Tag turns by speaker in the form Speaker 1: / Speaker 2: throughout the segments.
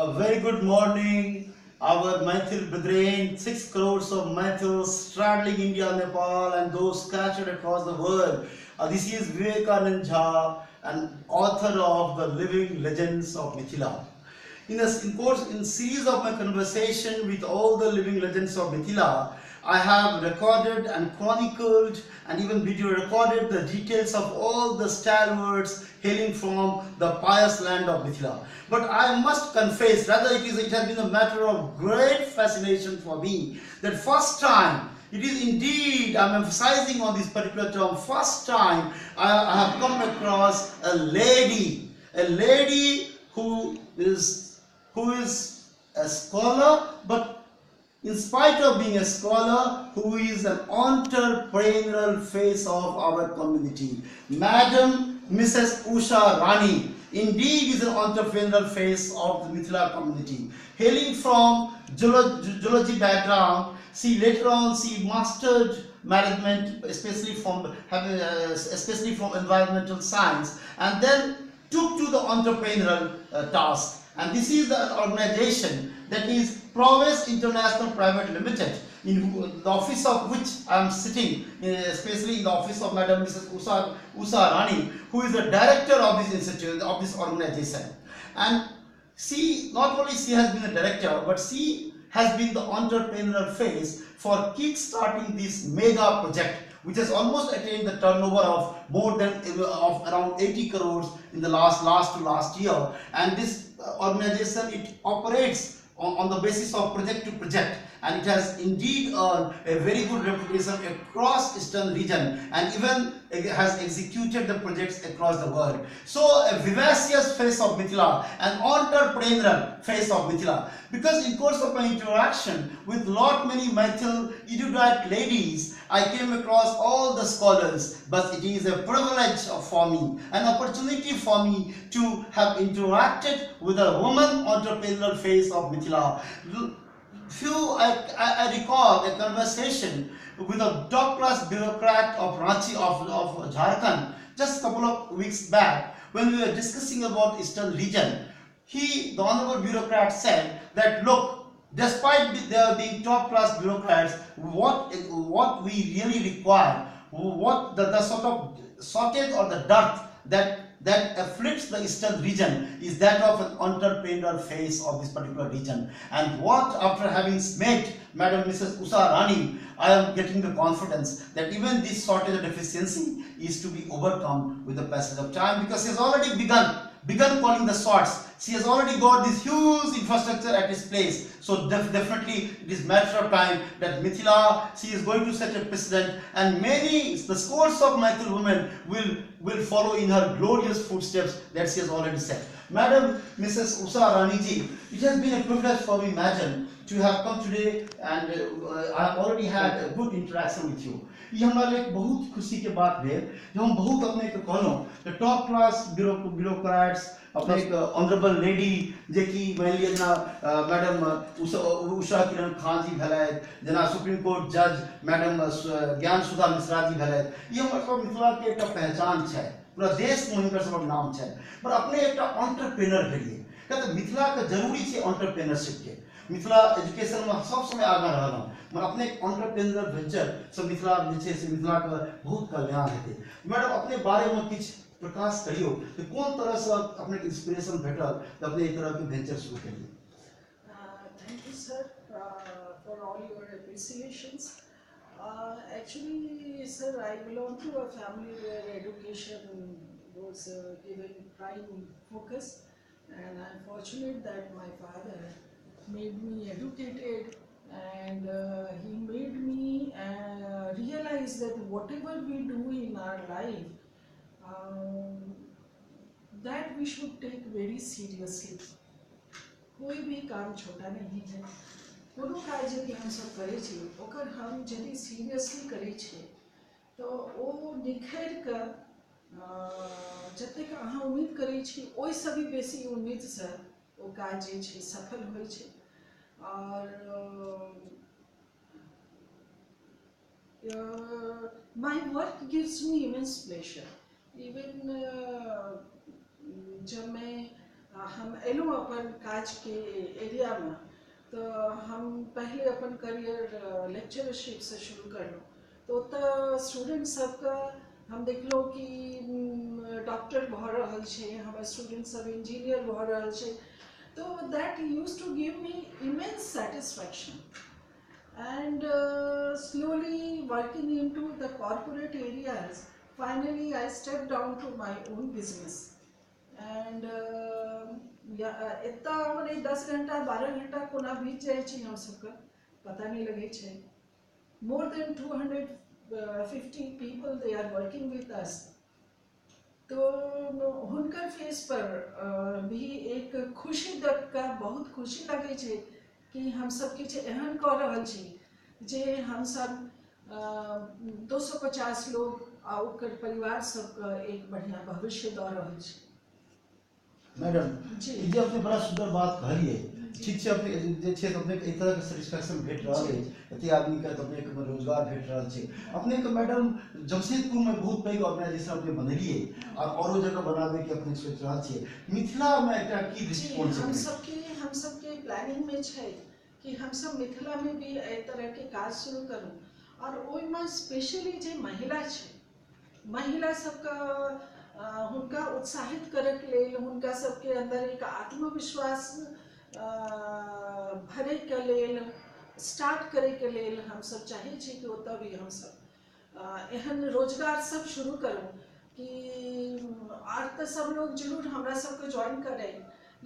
Speaker 1: A very good morning, our Maithil brethren, 6 crores of Maithils straddling India, Nepal, and those scattered across the world. This is Vivekanand Jha, an author of the Living Legends of Mithila. In series of my conversation with all the living legends of Mithila, I have recorded and chronicled and even video recorded the details of all the stalwarts hailing from the pious land of Mithila. But I must confess, rather it has been a matter of great fascination for me that first time, it is indeed, I am emphasizing on this particular term, first time I have come across a lady who is a scholar, but in spite of being a scholar, who is an entrepreneurial face of our community. Madam Mrs. Usha Rani indeed is an entrepreneurial face of the Mithila community. Hailing from geology background, later on she mastered management, especially from environmental science, and then took to the entrepreneurial task. And this is the organization that is Prowess International Private Limited, in the office of which I am sitting, especially in the office of Madam Mrs. Usha Rani, who is the director of this institute, of this organization. And not only she has been a director, but she has been the entrepreneurial face for kick-starting this mega project, which has almost attained the turnover of more than around 80 crores in the last year. And this organization, it operates on the basis of project to project, and it has indeed earned a very good reputation across Eastern region, and even has executed the projects across the world. So a vivacious face of Mithila, an entrepreneurial face of Mithila. Because in course of my interaction with many Maithil erudite ladies, I came across all the scholars, but it is a privilege for me, an opportunity for me to have interacted with a woman entrepreneurial face of Mithila. I recall a conversation with a top-class bureaucrat of Ranchi of Jharkhand just a couple of weeks back when we were discussing about Eastern region. The honorable bureaucrat said that, look, despite there being top-class bureaucrats, what we really require, what the sort of shortage or the dearth that afflicts the Eastern region is that of an entrepreneurial face of this particular region. And what, after having met Madam Mrs. Usha Rani, I am getting the confidence that even this shortage or deficiency is to be overcome with the passage of time, because she has already begun calling the shots. She has already got this huge infrastructure at its place. So definitely it is matter of time that Mithila, she is going to set a precedent, and the scores of Maithil women will follow in her glorious footsteps that she has already set. Madam Mrs. Usha Rani ji, it has been a privilege for me, madam, to have come today, and I have already had a good interaction with you. ये हमारे लिए बहुत खुशी के बात है जो हम बहुत अपने को कहनो the top class bureaucrats अपने एक ऑनरेबल लेडी जे की मान लिया जना मैडम उषा किरण खान जी भेलैत, जना सुप्रीम कोर्ट जज मैडम ज्ञान सुधा मिश्रा जी भेलैत, ये हमर सब मिथिला के एकटा पहचान छै, पूरा देश में हुनकर सब नाम छै। पर अपने एकटा एंटरप्रेन्योर भेलिए कहते मिथिला के जरूरी छै एंटरप्रेन्योरशिप के, मिथिला एजुकेशन में सब समय आगा रहना, मगर अपने एंटरप्रेन्योर वेंचर सब मिथिला जे छै मिथिला के बहुत कल्याण हेतै। मैडम अपने बारे में किछ प्रकाश करियो कि कौन तरह से अपने इंस्पिरेशन भेटल तो अपने एक तरह के वेंचर शुरू करिए।
Speaker 2: Thank you, sir, for all your appreciations. Actually, sir, I belong to a family where education was given prime focus, and I'm fortunate that my father made me educated, and he made me realize that whatever we do in our life, that we should take very seriously. कोई भी काम छोटा नहीं है, कोनो काज यदि हम सब करे छी ओकर हम यदि सीरियसली करे छी तो ओ निखर के जतेक अहाँ उम्मीद करे छी ओइ से भी बेसी उम्मीद से ओ काज जे छै सफल होय छै। और my work gives me immense pleasure. Even जब मैं हम एलू अपन काज के एरिया में तो हम पहले अपन करियर लेक्चरशिप से शुरू कर लो तो स्टूडेंट सबका हम देख लो कि डॉक्टर भऽ रहल छै हमर स्टूडेंट सब इंजीनियर भऽ रहल छै तो that use to give me immense satisfaction and slowly working into the corporate areas finally I stepped down to my own business and इतना मने 10 घंटा 12 घंटा कोना बीत जाए छै हम सबके पता नहीं लगे छै more than 250 people they are working with us तो हुनकर फेस पर भी एक खुशी देख का बहुत खुशी लगे छै कि हम सब किछ एहन कऽ रहल छी जे हम सब 250 लोग आ ओकर परिवार सबके एक बढ़िया भविष्य दऽ रहल छी
Speaker 1: मैडम
Speaker 2: जी
Speaker 1: ये अपने बड़ा सुंदर बात कहलिए ठीक छै अपने जे छै अपने एक तरह के सेटिस्फैक्शन भेट रहल है एते आदमी के अपने के रोजगार भेट रहल छै अपने के मैडम जमशेदपुर में बहुत पैघ ऑर्गेनाइजेशन अपने बनलिए और औरो जगह बनाबे के अपने सोच रहल छी मिथिला में एकटा की दृष्टिकोण छै
Speaker 2: हम सबके प्लानिंग में छै कि हम सब मिथिला में भी एहि तरह के काज शुरू करूं और ओइ में स्पेशली जे महिला छै महिला सबका हुनका उत्साहित करय के लेल हुनका सबके अंदर एक आत्मविश्वास भरे के लेल स्टार्ट करे के लेल हम सब चाहे छी कि ओतऽ भी हम सब एहन रोजगार सब शुरू करूं कि आर तो सब लोग जरूर हमरा सबके ज्वाइन करे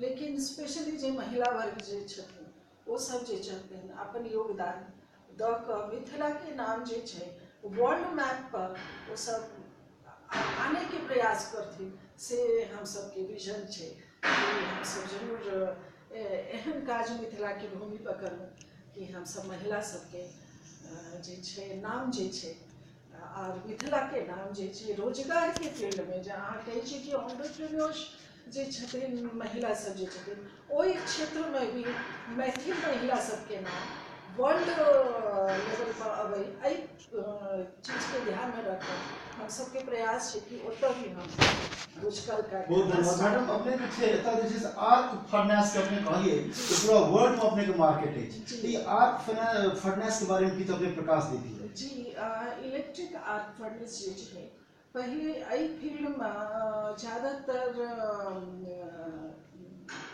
Speaker 2: लेकिन स्पेशली जे महिला वर्ग जे छथिन वो सब जे छथिन अपन योगदान दऽ कऽ मिथिला के नाम जे छै वर्ल्ड मैप पर वो सब आने के प्रयास करथिन से हम सबके विजन छै कि हम सब जरूर एहन काज मिथिला के भूमि पर करूं कि हम सब महिला सबके जे छै नाम जे छै और मिथिला के नाम जे छै रोजगार के फील्ड में जे अहाँ कहै छी कि एंटरप्रेन्योर्स जे छथिन महिला सब जे छथिन ओहि क्षेत्र में भी मैथिल महिला सबके नाम वर्ल्ड लेवल पर अबै एहि चीज के ध्यान में रखकर हम सबके प्रयास छै कि ओतऽ भी हम रोजगार का
Speaker 1: बहुत धन्यवाद मैडम अपने के छै एतऽ जे छै आर्क फर्नेस के अपने कहलिए कि पूरा वर्ल्ड में अपने के मार्केट है तो ये आर्क फर्नेस के बारे में किछु अपने प्रकाश देती
Speaker 2: जी इलेक्ट्रिक आर्क फर्नेस जे छै पहले एहि फील्ड में ज्यादातर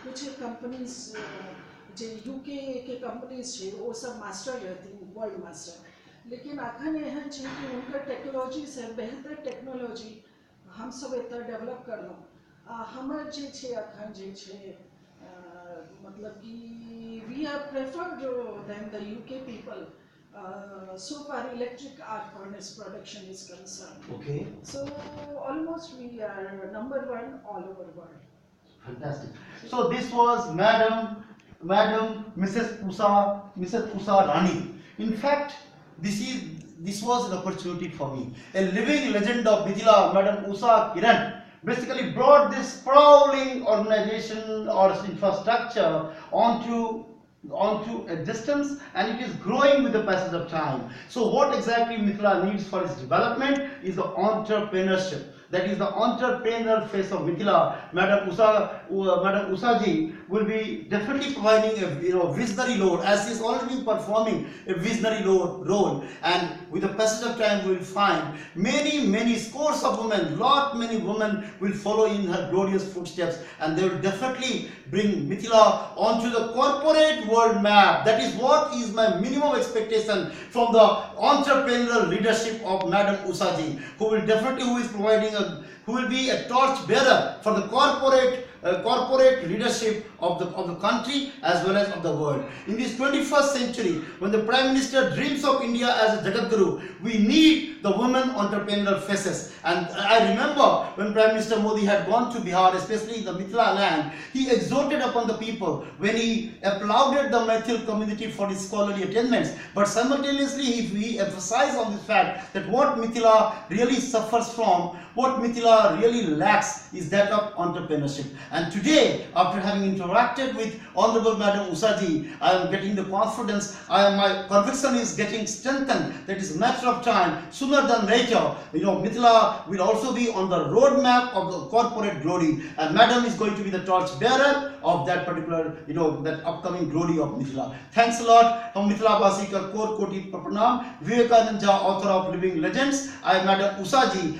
Speaker 2: कुछ कंपनीज जे यूके के कंपनीज छै वो सब मास्टर रहती वर्ल्ड मास्टर लेकिन अखन एहन छै कि उनकर टेक्नोलॉजी से बेहतर टेक्नोलॉजी हम सब एतऽ डेवलप करलहुँ हमर जे छै अखन जे छै मतलब कि we are preferred then the UK people so far electric arc furnace production is concerned.
Speaker 1: Okay.
Speaker 2: So almost we are number one all over world.
Speaker 1: Fantastic. So this was Madam Mrs. Usha Rani. In fact, this was an opportunity for me. A living legend of Mithila, Madam Usha Kiran, basically brought this sprawling organization or infrastructure onto existence, and it is growing with the passage of time. So what exactly Mithila needs for its development is the entrepreneurship. That is the entrepreneurial face of Mithila. Madam Usha ji will be definitely providing a visionary role, as she is already been performing a visionary role. And with the passage of time, we will find many scores of women, many women will follow in her glorious footsteps, and they will definitely bring Mithila onto the corporate world map. That is what is my minimum expectation from the entrepreneurial leadership of Madam Usha ji, who will be a torch bearer for the corporate leadership of the country as well as of the world. In this 21st century, when the Prime Minister dreams of India as a Jagat Guru, we need the women entrepreneurial faces. And I remember when Prime Minister Modi had gone to Bihar, especially in the Mithila land, he exhorted upon the people when he applauded the Maithil community for its scholarly attainments. But simultaneously, he emphasized on this fact that what Mithila really suffers from, what Mithila really lacks, is that of entrepreneurship. And today, after having interacted with Honorable Madam Usha ji, I am getting the confidence, my conviction is getting strengthened. That is a matter of time, sooner than later. Mithila will also be on the roadmap of the corporate glory, and Madam is going to be the torch bearer of that particular, that upcoming glory of Mithila. Thanks a lot. हम मिथिला वासी का कोटि प्रणाम. Vivekananda Jha, author of Living Legends. I Madam Usha ji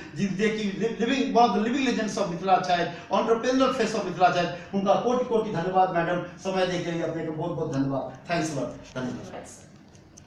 Speaker 1: living one of the living legends of Mithila चाहे, entrepreneurial face of Mithila चाहे. उनका कोटि धन्यवाद मैडम. समय देने के लिए अपने को बहुत बहुत धन्यवाद. Thanks a lot. धन्यवाद.